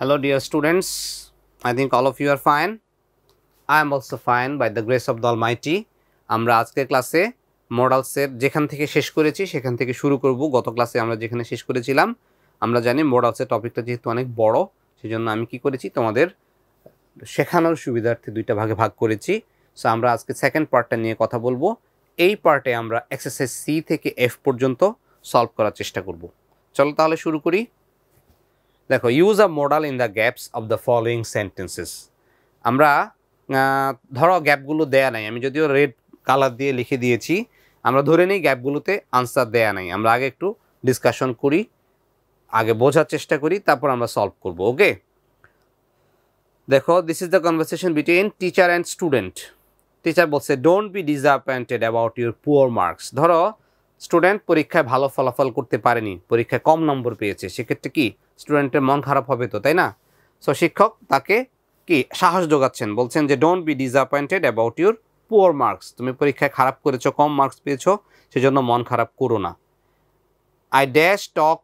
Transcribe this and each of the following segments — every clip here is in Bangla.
Hello dear students, I think all of you are fine. I am also fine by the grace of the Almighty. আমরা আজকের ক্লাসে মডালসের যেখান থেকে শেষ করেছি সেখান থেকে শুরু করব। গত ক্লাসে আমরা যেখানে শেষ করেছিলাম, আমরা জানি মডালসের টপিকটা যেহেতু অনেক বড়, সেজন্য আমি কি করেছি তোমাদের শেখানোর সুবিধার্থে দুইটা ভাগে ভাগ করেছি। সো আমরা আজকে সেকেন্ড পার্টটা নিয়ে কথা বলবো। এই পার্টে আমরা এক্সারসাইজ সি থেকে এফ পর্যন্ত সলভ করার চেষ্টা করব। চলো তাহলে শুরু করি। দেখো, use a modal in the gaps of the following sentences. আমরা ধরো গ্যাপগুলো দেয়া নাই, আমি যদিও রেড কালার দিয়ে লিখে দিয়েছি, আমরা ধরে নিই গ্যাপগুলোতে আনসার দেয়া নাই। আমরা আগে একটু ডিসকাশন করি, আগে বোঝার চেষ্টা করি, তারপর আমরা সলভ করব। ওকে, দেখো, this is the conversation between teacher and student. Teacher বলছে, don't be disappointed about your poor marks. ধরো স্টুডেন্ট পরীক্ষায় ভালো ফলাফল করতে পারেনি, পরীক্ষায় কম নম্বর পেয়েছে, সেক্ষেত্রে কি স্টুডেন্টের মন খারাপ হবে তো, তাই না? সো শিক্ষক তাকে কি সাহস যোগাচ্ছেন, বলছেন যে don't be disappointed about your poor marks. তুমি পরীক্ষায় খারাপ করেছো, কম মার্কস পেয়েছো, সেজন্য মন খারাপ করো না। I dash talk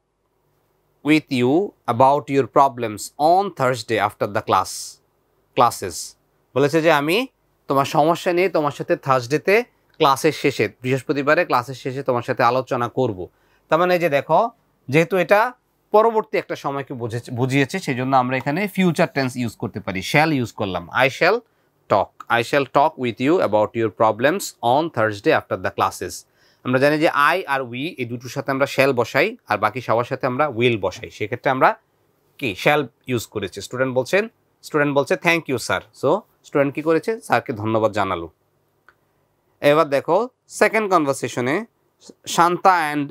with you about your problems on Thursday after the classes. বলেছে যে আমি তোমার সমস্যা নিয়ে তোমার সাথে থার্সডেতে ক্লাসের শেষে, বৃহস্পতিবারে ক্লাসের শেষে তোমার সাথে আলোচনা করব। তার মানে যে দেখো, যেহেতু এটা পরবর্তী একটা সময়কে বুঝিয়েছে, সেই জন্য আমরা এখানে ফিউচার টেন্স ইউজ করতে পারি, শ্যাল ইউজ করলাম। I shall talk with you about your problems on Thursday after the classes. আমরা জানি যে আই আর উই এই দুটোর সাথে আমরা শ্যাল বসাই, আর বাকি সবার সাথে আমরা উইল বসাই। সেক্ষেত্রে আমরা কি শ্যাল ইউজ করেছি। স্টুডেন্ট বলছে thank you sir. So student কি করেছে, স্যারকে ধন্যবাদ জানালো। এবার দেখো সেকেন্ড কনভারসেশনে শান্তা অ্যান্ড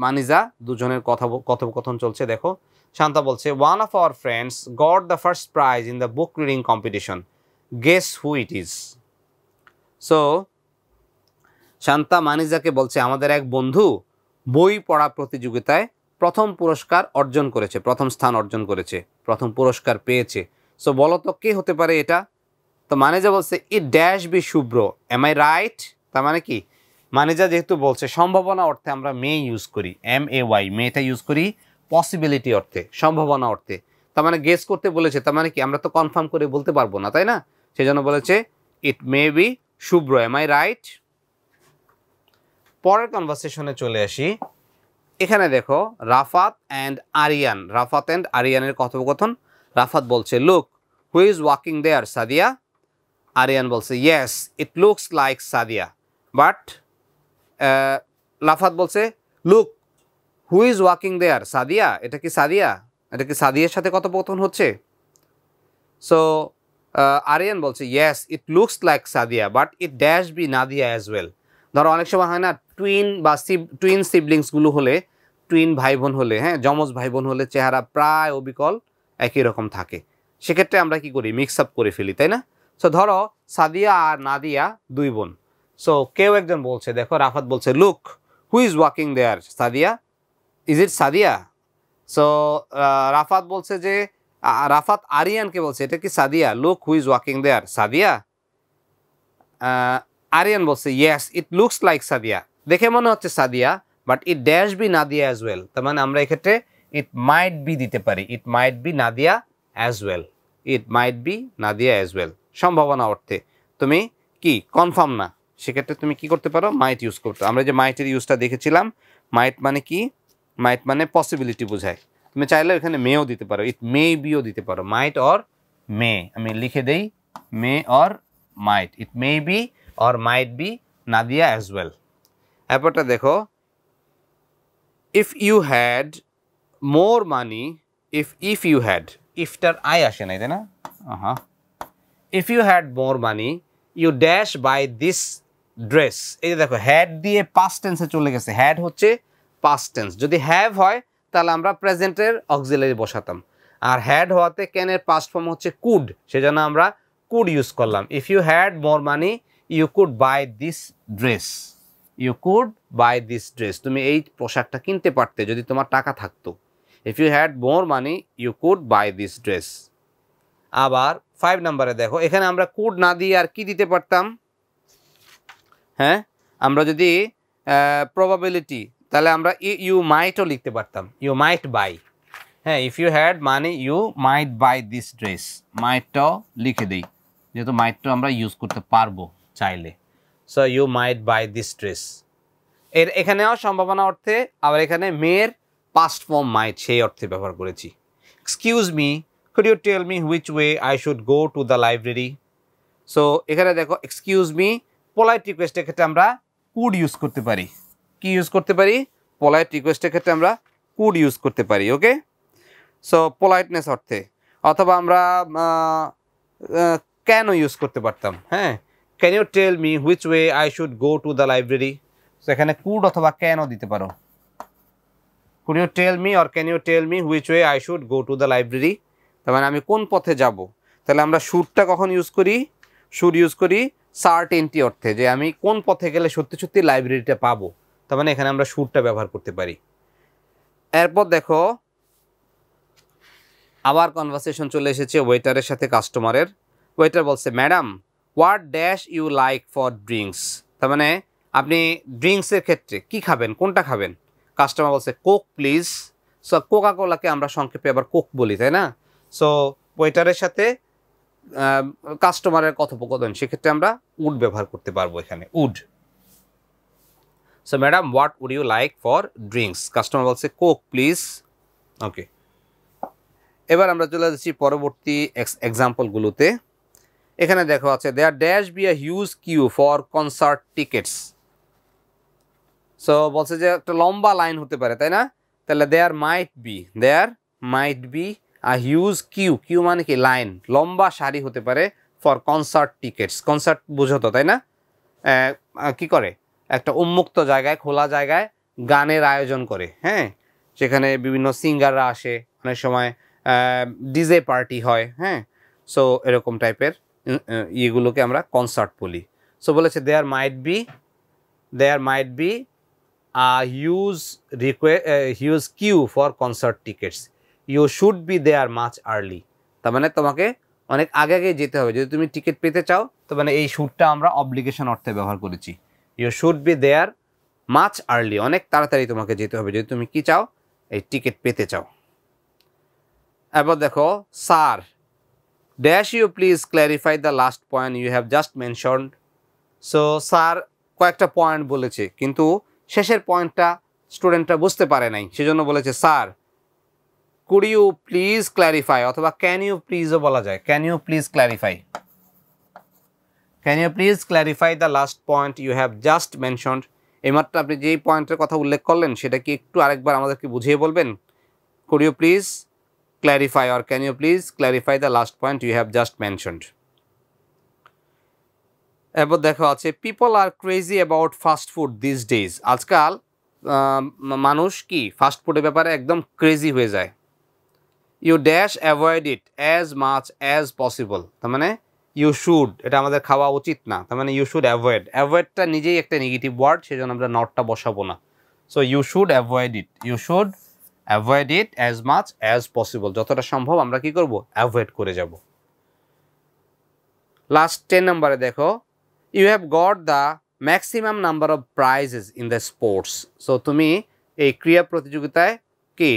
মানিজা দুজনের কথোপকথন চলছে। দেখো, শান্তা বলছে, one of our friends got the first prize in the book reading competition, guess who it is. So Shanta মানিজাকে বলছে, আমাদের এক বন্ধু বই পড়া প্রতিযোগিতায় প্রথম স্থান অর্জন করেছে, প্রথম পুরস্কার পেয়েছে। সো বলো তো কে হতে পারে এটা? তো মানিজা বলছে, it dash be Shubhra, am I right? তার মানে কি, মানিজা যেহেতু বলছে, সম্ভাবনা অর্থে আমরা মে ইউজ করি, MAY, মেটা ইউজ করি পসিবিলিটি অর্থে, সম্ভাবনা অর্থে। তার মানে গেস করতে বলেছে, তার মানে কি আমরা তো কনফার্ম করে বলতে পারবো না, তাই না? সেই জন্য বলেছে it may be Shubhra, am I right? পরের কনভারসেশনে চলে আসি। এখানে দেখো, রাফাত অ্যান্ড আরিয়ানের কথোপকথন। রাফাত বলছে, look who is walking there, Sadia? Aryan বলছে, yes it looks like Sadia, but Rafat বলছে, look who is walking there, Sadia? এটা কি সাদিয়ার সাথে কথোপকথন হচ্ছে? সো আরিয়ান বলছে, yes it looks like Sadia, but it dash be Nadia as well. ধরো অনেক সময় হয় না, টুইন সিবলিংসগুলো হলে, টুইন ভাই বোন হলে, হ্যাঁ, যমজ ভাই বোন হলে চেহারা প্রায় অবিকল একই রকম থাকে। সেক্ষেত্রে আমরা কি করি, মিক্স আপ করে ফেলি, তাই না? সো ধরো সাদিয়া আর নাদিয়া দুই বোন। সো কেউ একজন বলছে, দেখো রাফাত বলছে, look who is walking there, Sadia? Is it Sadia? So Rafat বলছে যে, রাফাত আরিয়ানকে বলছে, এটা কি Sadia? Look who is walking there, Sadia? Aryan বলছে, yes it looks like Sadia, দেখে মনে হচ্ছে Sadia, but it dash be Nadia as well. তার মানে আমরা এক্ষেত্রে ইট মাইট বি দিতে পারি, it might be Nadia as well, it might be Nadia as well. সম্ভাবনা অর্থে তুমি কি কনফার্ম না, সেক্ষেত্রে তুমি কি করতে পারো, মাইট ইউজ করতে। আমরা যে মাইটের ইউজটা দেখেছিলাম, মাইট মানে কি, মাইট মানে পসিবিলিটি বোঝায়। তুমি চাইলে এখানে মেও দিতে পারো, ইট মে বিও দিতে পারো, মাইট অর মে। আমি লিখে দেই, may or might, it may be or might be Nadia as well. এরপরটা দেখো, if you had more money, if you had, ইফটার আই আসে নাই, তাই না? If you had more money you dash buy this dress. এই যে দেখো, হ্যাড দিয়ে পাস্ট টেন্সে চলে গেছে, হ্যাড হচ্ছে পাস্ট টেন্স। যদি হ্যাভ হয় তাহলে আমরা প্রেজেন্টের অক্সিলারি বসাতাম, আর হ্যাড হওয়াতে ক্যানের পাস্ট ফর্ম হচ্ছে কুড, সেজন্য আমরা কুড ইউজ করলাম। If you had more money you could buy this dress, you could buy this dress, তুমি এই পোশাকটা কিনতে পারতে যদি তোমার টাকা থাকতো। If you had more money you could buy this dress. আবার 5 নম্বরে দেখো, এখানে আমরা কুড না দিয়ে আর কি দিতে পারতাম? হ্যাঁ, আমরা যদি প্রবাবিলিটি, তাহলে আমরা ইউ মাইটও লিখতে পারতাম, ইউ মাইট বাই। হ্যাঁ, if you had money you might buy this dress, মাইটটাও লিখে দিই যেহেতু মাইটটা আমরা ইউজ করতে পারবো চাইলে। So you might buy this dress, এখানেও সম্ভাবনা অর্থে, আবার এখানে মেয়ের পাস্ট ফর্ম মাইট সেই অর্থে ব্যবহার করেছি। Excuse me, could you tell me which way I should go to the library. So এখানে দেখো এক্সকিউজ মি, পোলাইট রিকোয়েস্টের ক্ষেত্রে আমরা কুড ইউজ করতে পারি। কি ইউজ করতে পারি? পোলাইট রিকোয়েস্টের ক্ষেত্রে আমরা কুড ইউজ করতে পারি। ওকে, সো পোলাইটনেস অর্থে, অথবা আমরা ক্যানও ইউজ করতে পারতাম। হ্যাঁ, can you tell me which way I should go to the library. So এখানে কুড অথবা ক্যানও দিতে পারো। Could you tell me or can you tell me which way I should go to the library, তার মানে আমি কোন পথে যাব। তাহলে আমরা শুডটা কখন ইউজ করি? শুড ইউজ করি সার্টেনটি অর্থে, যে আমি কোন পথে গেলে সত্যি সত্যি লাইব্রেরিটা পাবো, তার মানে এখানে আমরা শুডটা ব্যবহার করতে পারি। এরপর দেখো আবার কনভারসেশন চলে এসেছে ওয়েটারের সাথে কাস্টমারের। ওয়েটার বলছে madam what dash you like for drinks, তার মানে আপনি ড্রিঙ্কসের ক্ষেত্রে কি খাবেন, কোনটা খাবেন। কাস্টমার বলছে কোক প্লিজ। সো কোকা কোলাকে আমরা সংক্ষেপে আবার কোক বলি, তাই না? সো ওয়েটারের সাথে কাস্টমারের কথোপকথন, সেক্ষেত্রে আমরা উড ব্যবহার করতে পারবো এখানে, would. So madam what would you like for drinks, customer বলছে কোক প্লিজ। ওকে, এবার আমরা চলে যাচ্ছি পরবর্তী এক্সাম্পলগুলোতে। এখানে দেখো আছে there dash be a huge queue for concert tickets. So বলছে যে একটা লম্বা লাইন হতে পারে, তাই না? তাহলে there might be a huge queue, queue মানে কি লাইন, লম্বা সারি হতে পারে ফর কনসার্ট টিকেটস। কনসার্ট বুঝো তো, তাই না? কি করে, একটা উন্মুক্ত জায়গায়, খোলা জায়গায় গানের আয়োজন করে। হ্যাঁ, সেখানে বিভিন্ন সিঙ্গাররা আসে, অনেক সময় ডিজে পার্টি হয়। হ্যাঁ, সো এরকম টাইপের ইয়েগুলোকে আমরা কনসার্ট বলি। সো বলেছে there might be a huge queue for concert tickets, you should be there much early, তার মানে তোমাকে অনেক আগে আগে যেতে হবে যদি তুমি টিকিট পেতে চাও। তো মানে এই শুডটা আমরা অব্লিগেশন অর্থে ব্যবহার করেছি। You should be there much early, অনেক তাড়াতাড়ি তোমাকে যেতে হবে যদি তুমি কি চাও, এই টিকিট পেতে চাও। এবার দেখো sir dash you please clarify the last point you have just mentioned. So sir কয়েকটা পয়েন্ট বলেছে, কিন্তু শেষের পয়েন্টটা স্টুডেন্টরা বুঝতে পারে নাই, সেজন্য বলেছে sir could you please clarify, অথবা ক্যান ইউ প্লিজও বলা যায়, can you please clarify the last point you have just mentioned. এইমাত্র আপনি যেই পয়েন্টের কথা উল্লেখ করলেন সেটা কি একটু আরেকবার আমাদেরকে বুঝিয়ে বলবেন? Could you please clarify or can you please clarify the last point you have just mentioned. এবার দেখো আছে people are crazy about fast food these days. আজকাল মানুষ কি ফাস্ট ফুডের ব্যাপারে একদম ক্রেজি হয়ে যায়। you dash avoid it as much as possible, তার মানে you should, এটা আমাদের খাওয়া উচিত না, তার মানে you should avoidটা নিজেই একটা নেগেটিভ ওয়ার্ড, সেজন্য আমরা নটটা বসাবো না। so you should avoid it as much as possible, যতটা সম্ভব আমরা কি করব, অ্যাভয়েড করে যাব। লাস্ট 10 নম্বরে দেখো you have got the maximum number of prizes in the sports. So তুমি এই ক্রীড়া প্রতিযোগিতায় কি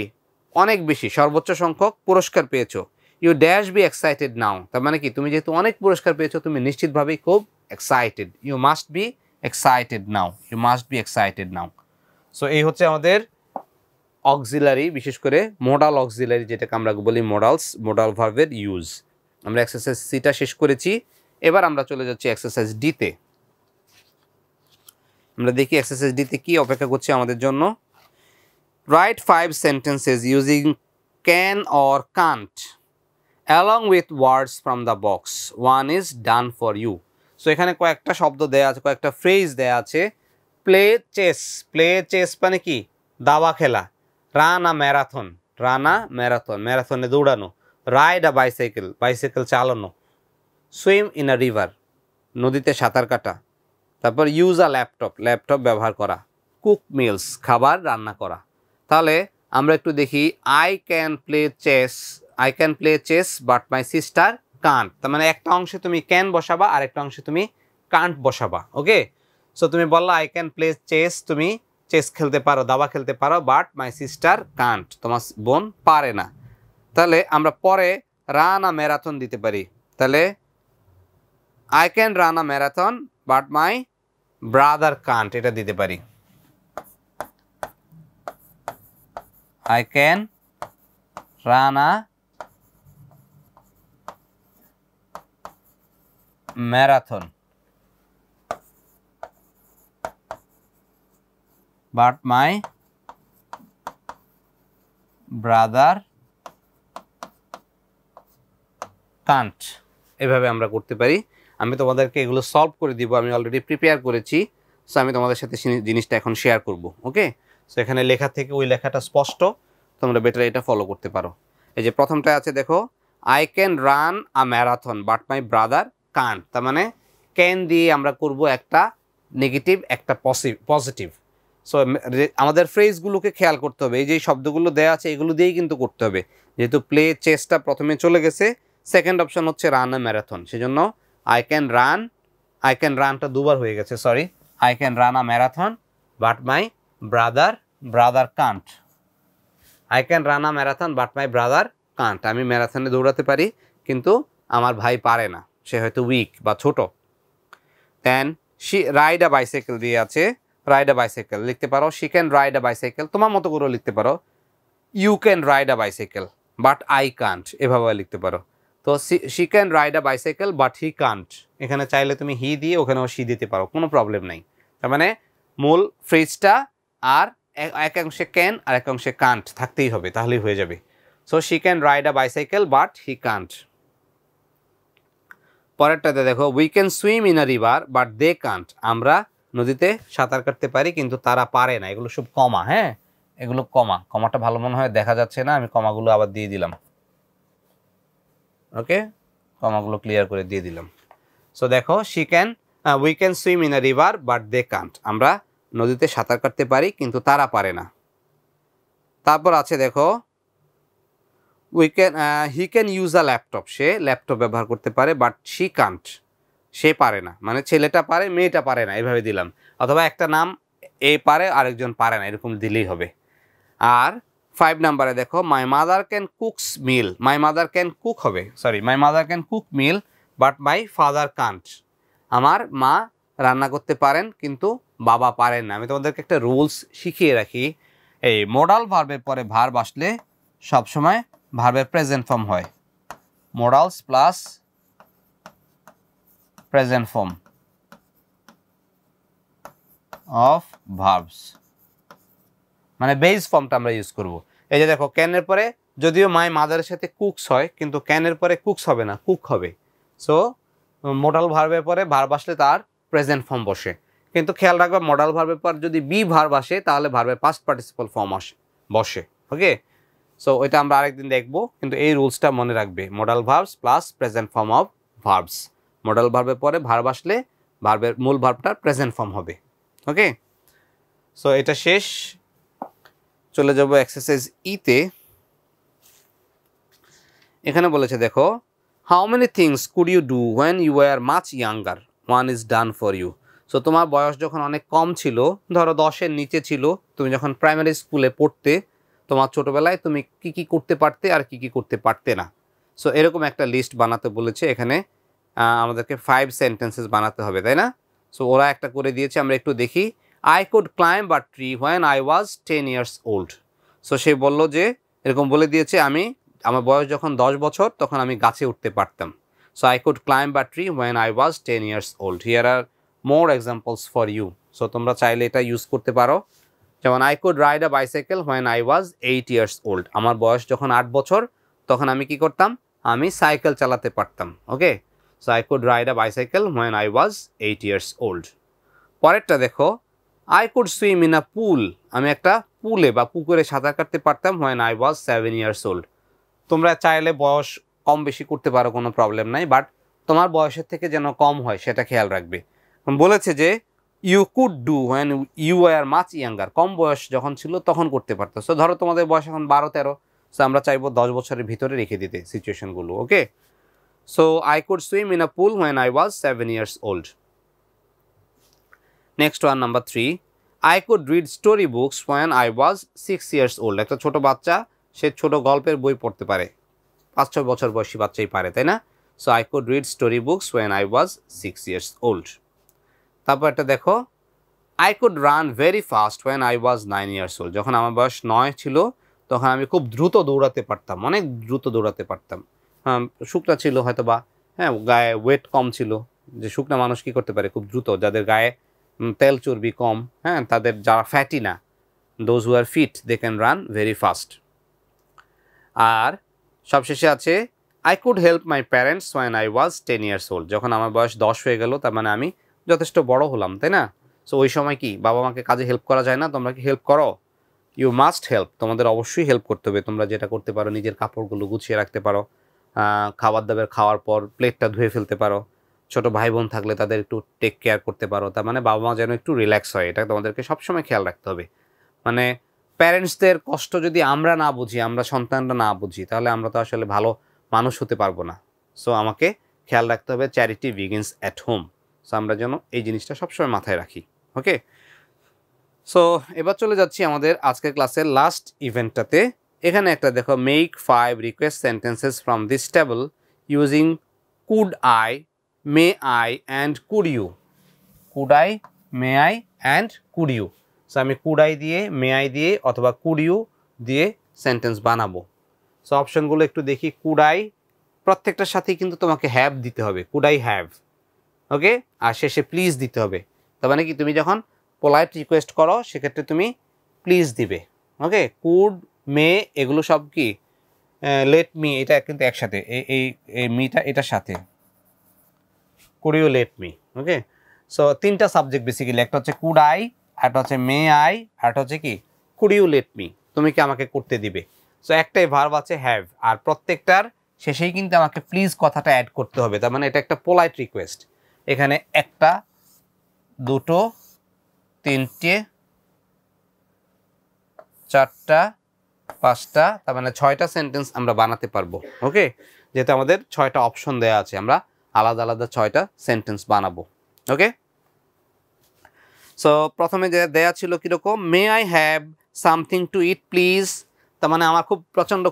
অনেক বেশি, সর্বোচ্চ সংখ্যক পুরস্কার পেয়েছো। ইউ ড্যাশ বি এক্সাইটেড নাও, তার মানে কি তুমি যেহেতু অনেক পুরস্কার পেয়েছো তুমি নিশ্চিতভাবেই খুব excited. You must be excited now. So এই হচ্ছে আমাদের অক্সিলারি, বিশেষ করে মোডাল অক্সিলারি, যেটাকে আমরা বলি মোডাল ভার্বের ইউজ। আমরা এক্সারসাইজ সিটা শেষ করেছি, এবার আমরা চলে যাচ্ছি এক্সারসাইজ ডিতে। আমরা দেখি এক্সারসাইজ ডিতে কি অপেক্ষা করছে আমাদের জন্য। Write 5 sentences using can or can't along with words from the box, one is done for you. So এখানে কয়েকটা শব্দ দেয়া আছে, কয়েকটা ফ্রেজ দেয়া আছে। প্লে চেস মানে কি, দাবা খেলা। রান আ ম্যারাথন, ম্যারাথনে দৌড়ানো। রাইড আ বাইসাইকেল চালানো। সুইম ইন আ রিভার, নদীতে সাঁতার কাটা। তারপর ইউজ আ ল্যাপটপ ব্যবহার করা। কুক মিলস, খাবার রান্না করা। তাহলে আমরা একটু দেখি I can play chess but my sister can't, তার মানে একটা অংশে তুমি ক্যান বসাবা আর একটা অংশে তুমি কান্ট বসাবা। ওকে, সো তুমি বললা আই ক্যান প্লে চেস, তুমি চেস খেলতে পারো, দাবা খেলতে পারো, বাট মাই সিস্টার কান্ট, তোমার বোন পারে না। তাহলে আমরা পরে রান আ ম্যারাথন দিতে পারি। তাহলে I can run a marathon but my brother can't, এটা দিতে পারি। I can run a marathon but my brother can't, এভাবে আমরা করতে পারি। আমি তোমাদেরকে এগুলো সলভ করে দিব, আমি অলরেডি প্রিপেয়ার করেছি। সো আমি তোমাদের সাথে জিনিসটা এখন শেয়ার করব। ওকে, সো এখানে লেখা থেকে ওই লেখাটা স্পষ্ট, তোমরা বেটার এটা ফলো করতে পারো। এই যে প্রথমটা আছে দেখো, I can run a marathon but my brother can't, তার মানে ক্যান দিয়ে আমরা করব একটা নেগেটিভ একটা পজিটিভ। সো আমাদের ফ্রেজগুলোকে খেয়াল করতে হবে, এই যে শব্দগুলো দেওয়া আছে এগুলো দিয়েই কিন্তু করতে হবে। যেহেতু প্লে চেসটা প্রথমে চলে গেছে, সেকেন্ড অপশন হচ্ছে রান আ ম্যারাথন, সেজন্য আই ক্যান রানটা দুবার হয়ে গেছে, sorry. I can run a marathon but my brother can't. I can run a marathon but my brother can't, আমি ম্যারাথনে দৌড়াতে পারি কিন্তু আমার ভাই পারে না, সে হয়তো উইক বা ছোট। Then she ride a bicycle দিয়ে আছে, রাইড আ বাইসাইকেল লিখতে পারো, she can ride a bicycle, তোমার মতো করে লিখতে পারো। You can ride a bicycle but I can't, এভাবে লিখতে পারো। তো she can ride a bicycle but he can't, এখানে চাইলে তুমি হি দিয়ে ওখানেও শি দিতে পারো, কোনো প্রবলেম নাই। তার মানে মূল ফ্রেজটা আর এক অংশে ক্যান আর এক অংশে কান্ট থাকতেই হবে, তাহলেই হয়ে যাবে। So she can ride a bicycle but he can't. পরেরটাতে দেখো, we can swim in a river but they can't, আমরা নদীতে সাঁতার কাটতে পারি কিন্তু তারা পারে না। এগুলো সব কমা, হ্যাঁ এগুলো কমাটা ভালো মনে হয় দেখা যাচ্ছে না, আমি কমাগুলো আবার দিয়ে দিলাম। ওকে, কমাগুলো ক্লিয়ার করে দিয়ে দিলাম। সো দেখো, we can swim in a river but they can't, আমরা নদীতে সাঁতার কাটতে পারি কিন্তু তারা পারে না। তারপর আছে দেখো, he can use a laptop, say laptop ব্যবহার করতে পারে বাট শি কান্ট, সে পারে না, মানে ছেলেটা পারে মেয়েটা পারে না, এভাবে দিলাম। অথবা একটা নাম এ পারে আরেকজন পারে না, এরকম দিলেই হবে। আর 5 নাম্বারে দেখো, my mother can cooks meal, my mother can cook হবে, sorry, my mother can cook meal but my father can't, আমার মা রান্না করতে পারেন কিন্তু বাবা পারেন না। আমি তোমাদেরকে একটা রুলস শিখিয়ে রাখি, এই মোডাল ভার্বের পরে ভার্ব আসলে সবসময় ভার্বের প্রেজেন্ট ফর্ম হয়, modals plus present form of verbs, মানে বেস ফর্মটা আমরা ইউজ করব। এই যে দেখো, ক্যানের পরে যদিও মাই মাদারের সাথে কুকস হয় কিন্তু ক্যানের পরে কুকস হবে না, কুক হবে। সো মোডাল ভার্বের পরে ভার্ব আসলে তার প্রেজেন্ট ফর্ম বসে, কিন্তু খেয়াল রাখবে মোডাল ভার্বের পর যদি বি ভার্ব আসে তাহলে ভার্বের পাস্ট পার্টিসিপল ফর্ম বসে। ওকে, সো ওইটা আমরা আরেকদিন দেখবো, কিন্তু এই রুলসটা মনে রাখবে, modal verbs plus present form of verbs, modal ভার্বের পরে ভার্ব আসলে ভার্বের মূল ভার্বটার প্রেজেন্ট ফর্ম হবে। ওকে, সো এটা শেষ, চলে যাব এক্সারসাইজ ইতে। এখানে বলেছে দেখো, how many things could you do when you are much younger, one is done for you. So তোমার বয়স যখন অনেক কম ছিল, ধরো 10-এর নিচে ছিল, তুমি যখন প্রাইমারি স্কুলে পড়তে, তোমার ছোটোবেলায় তুমি কি কি করতে পারতে আর কি কি করতে পারতে না। সো এরকম একটা লিস্ট বানাতে বলেছে, এখানে আমাদেরকে 5 সেন্টেন্সেস বানাতে হবে, তাই না? সো ওরা একটা করে দিয়েছে, আমরা একটু দেখি। I could climb a tree when I was 10 years old. So সে বলল যে, এরকম বলে দিয়েছে, আমার বয়স যখন 10 বছর তখন আমি গাছে উঠতে পারতাম। So I could climb a tree when I was 10 years old. Here are more examples for you. So তোমরা চাইলে এটা ইউজ করতে পারো, যেমন I could ride a bicycle when I was 8 years old. আমার বয়স যখন 8 বছর তখন আমি কি করতাম, আমি সাইকেল চালাতে পারতাম। ওকে, so I could ride a bicycle when I was 8 years old. পরেরটা দেখো, I could swim in a pool. আমি একটা পুলে বা পুকুরে সাঁতার কাটতে পারতাম when I was 7 years old. তোমরা চাইলে বয়স কম বেশি করতে পারো, কোনো প্রবলেম নাই, বাট তোমার বয়সের থেকে যেন কম হয় সেটা খেয়াল রাখবে। বলেছে যে you could do when you were much younger, কম বয়স যখন ছিল তখন করতে পারতো। সো ধরো তোমাদের বয়স এখন 12-13, সো আমরা চাইবো 10 বছরের ভিতরে রেখে দিতে সিচুয়েশনগুলো। ওকে, so I could swim in a pool when I was 7 years old. Next one, number 3. I could read story books when I was 6 years old. একটা ছোট বাচ্চা সে ছোট গল্পের বই পড়তে পারে 5-6 বছর বয়সী বাচ্চাই পারে, তাই না? So I could read story books when I was 6 years old. তারপর একটা দেখো, I could run very fast when I was 9 years old. যখন আমার বয়স 9 ছিল তখন আমি খুব দ্রুত দৌড়াতে পারতাম, অনেক দ্রুত দৌড়াতে পারতাম। শুকনা ছিল হয়তো বা, হ্যাঁ, গায়ে ওয়েট কম ছিল। যে শুকনা মানুষ কী করতে পারে খুব দ্রুত, যাদের গায়ে তেল চর্বি কম, হ্যাঁ, তাদের যারা ফ্যাটি না, those who are fit they can run very fast. আর সবশেষে আছে I could help my parents when I was 10 years old. যখন আমার বয়স 10 হয়ে গেল তার মানে আমি যথেষ্ট বড় হলাম, তাই না? সো ওই সময় কি বাবা মাকে কাজে হেল্প করা যায় না? তোমরা কি হেল্প করো? You must help. তোমাদের অবশ্যই হেল্প করতে হবে। তোমরা যেটা করতে পারো, নিজের কাপড়গুলো গুছিয়ে রাখতে পারো, খাবার দাবার খাওয়ার পর প্লেটটা ধুয়ে ফেলতে পারো, ছোট ভাই বোন থাকলে তাদের একটু টেক কেয়ার করতে পারো। তার মানে বাবা মা যেন একটু রিল্যাক্স হয়, এটা তোমাদেরকে সবসময় খেয়াল রাখতে হবে। মানে প্যারেন্টসদের কষ্ট যদি আমরা না বুঝি, আমরা সন্তানরা না বুঝি, তাহলে আমরা তো আসলে ভালো মানুষ হতে পারবো না। সো আমাকে খেয়াল রাখতে হবে charity begins at home. So আমরা যেন এই জিনিসটা সবসময় মাথায় রাখি। ওকে, সো এবার চলে যাচ্ছি আমাদের আজকের ক্লাসের লাস্ট ইভেন্টটাতে। এখানে একটা দেখো, make 5 request sentences from this table using could I, may I and could you. Could I, may I and could you. So আমি কুড আই দিয়ে, মে আই দিয়ে অথবা কুড ইউ দিয়ে সেন্টেন্স বানাবো। সো অপশনগুলো একটু দেখি। কুড আই, প্রত্যেকটার সাথেই কিন্তু তোমাকে হ্যাভ দিতে হবে, কুড আই হ্যাভ। ওকে, আর শেষে প্লিজ দিতে হবে। তার মানে কি, তুমি যখন পোলাইট রিকোয়েস্ট করো সেক্ষেত্রে তুমি প্লিজ দিবে। ওকে, কুড, মে এগুলো সব কি, লেট মি, এটা কিন্তু একসাথে, এই মিটা এটার সাথে, could you let me. Okay, so 3টা সাবজেক্ট বেসিক্যালি, একটা হচ্ছে কুড আই, একটা হচ্ছে মে আই, আরটা হচ্ছে কি কুড ইউ লেট মি, তুমি কি আমাকে করতে দিবে। সো একটাই ভার্ব আছে হ্যাভ, আর প্রত্যেকটার শেষেই কিন্তু আমাকে প্লিজ কথাটা অ্যাড করতে হবে। তার মানে এটা একটা পোলাইট রিকোয়েস্ট। এখানে 1টা, 2টো, 3টে, 4টা, 5টা, তার মানে 6টা সেন্টেন্স আমরা বানাতে পারবো। ওকে, যেহেতু আমাদের 6টা অপশন দেওয়া আছে, আমরা আলাদা আলাদা 6টা সেন্টেন্স বানাবো। ওকে, সো প্রথমে যে দেয়া ছিল কীরকম, মে I have something to eat please. তার মানে আমার খুব প্রচণ্ড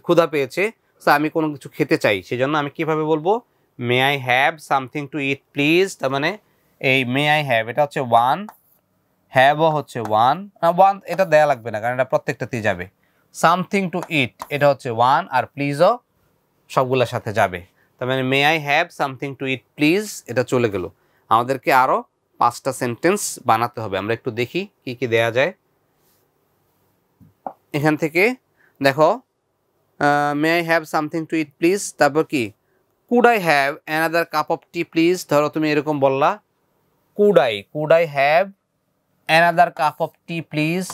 ক্ষুধা পেয়েছে, সো আমি কোনো কিছু খেতে চাই, সেজন্য আমি কিভাবে বলবো, মে I have something to eat please. তার মানে এই মে আই হ্যাভ এটা হচ্ছে 1, হ্যাভও হচ্ছে 1, এটা দেয়া লাগবে না কারণ এটা প্রত্যেকটাতেই যাবে। সামথিং টু ইট এটা হচ্ছে 1, আর প্লিজও সবগুলোর সাথে যাবে। তার মানে মে I have something to eat please এটা চলে গেল। আমাদেরকে আরও 5টা সেন্টেন্স বানাতে হবে। আমরা একটু দেখি কি কি দেয়া যায় এখান থেকে। দেখো, may I have something to eat please, তারপর কি could I have another cup of T please. ধরো তুমি এরকম বললা, could I have another cup of T please.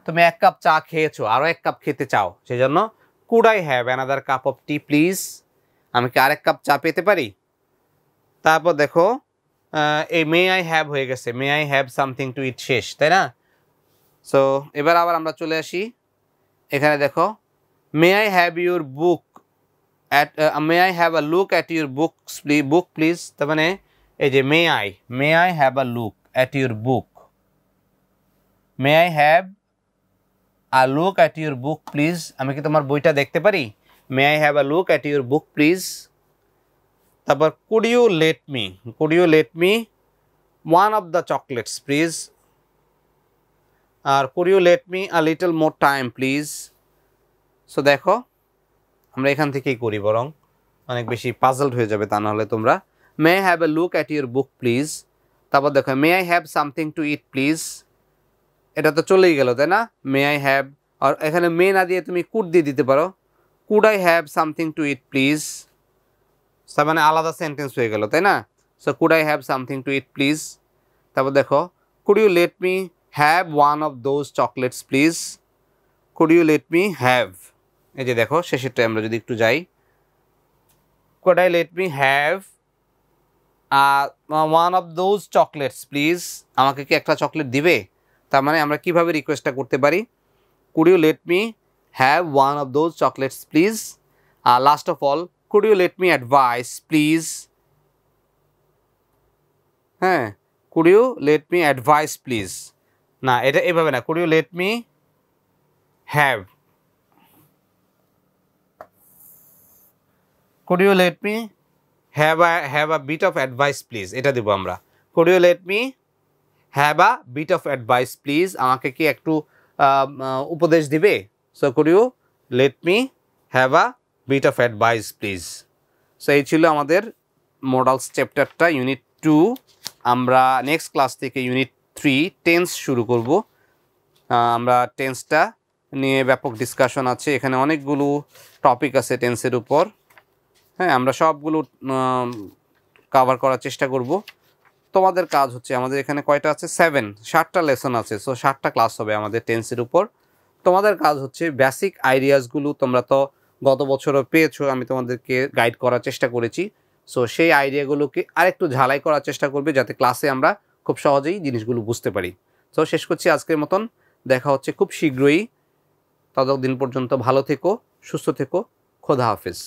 তুমি 1 কাপ চা খেয়েছো, আরও 1 কাপ খেতে চাও, সেই জন্য could I have another cup of T please, আমি কি আরেক কাপ চা পেতে পারি। তারপর দেখো, এই মে আই হ্যাভ হয়ে গেছে, may I have something to eat শেষ, তাই না? সো এবার আবার আমরা চলে আসি এখানে। দেখো, may I have your book may I have a look at your book please. তার মানে এই যে may I have a look at your book, may I have a look at your book please, আমি কি তোমার বইটা দেখতে পারি, may I have a look at your book please. তারপর could you let me one of the chocolates please, আর could you let me a little more time please. So দেখো, আমরা এখান থেকেই করি, বরং অনেক বেশি পাজলড হয়ে যাবে তা নাহলে তোমরা। মে I have a look at your book please. তারপর দেখো, may I have something to eat please, এটা তো চলেই গেল, তাই না? মে আই হ্যাভ, আর এখানে মে না দিয়ে তুমি কুড দিয়ে দিতে পারো, could I have something to eat please, তার মানে আলাদা সেন্টেন্স হয়ে গেল, তাই না? So could I have something to eat please. তারপর দেখো, could you let me have one of those chocolates please, could you let me have, এই যে দেখো শেষেরটা আমরা যদি একটু যাই, could I let me have one of those chocolates please, আমাকে কি একটা চকলেট দিবে। তার মানে আমরা কিভাবে রিকোয়েস্টটা করতে পারি, could you let me have one of those chocolates please. Last of all, could you let me advice please, হ্যাঁ, could you let me advice please, না এটা এভাবে না, could you let me have, could you let me have a bit of advice please, এটা দেবো আমরা। Could you let me have a bit of advice please, আমাকে কি একটু উপদেশ দিবে? So could you let me have a bit of advice please. So এই ছিল আমাদের মডালস চ্যাপ্টারটা, ইউনিট 2। আমরা নেক্সট ক্লাস থেকে ইউনিট 3 টেন্স শুরু করব। আমরা টেন্সটা নিয়ে ব্যাপক ডিসকাশন আছে, এখানে অনেকগুলো টপিক আছে টেন্সের উপর। হ্যাঁ, আমরা সবগুলো কভার করার চেষ্টা করব। তোমাদের কাজ হচ্ছে, আমাদের এখানে কয়টা আছে? 7টা লেসন আছে। সো 7টা ক্লাস হবে আমাদের টেন্সের উপর। তোমাদের কাজ হচ্ছে বেসিক আইডিয়াসগুলো তোমরা তো গত বছরও পেয়েছো, আমি তোমাদেরকে গাইড করার চেষ্টা করেছি। সো সেই আইডিয়াগুলোকে আরেকটু ঝালাই করার চেষ্টা করবে, যাতে ক্লাসে আমরা খুব সহজেই জিনিসগুলো বুঝতে পারি। সো শেষ করছি আজকের মতন, দেখা হচ্ছে খুব শীঘ্রই। ততদিন পর্যন্ত ভালো থেকো, সুস্থ থেকো, খোদা হাফেজ।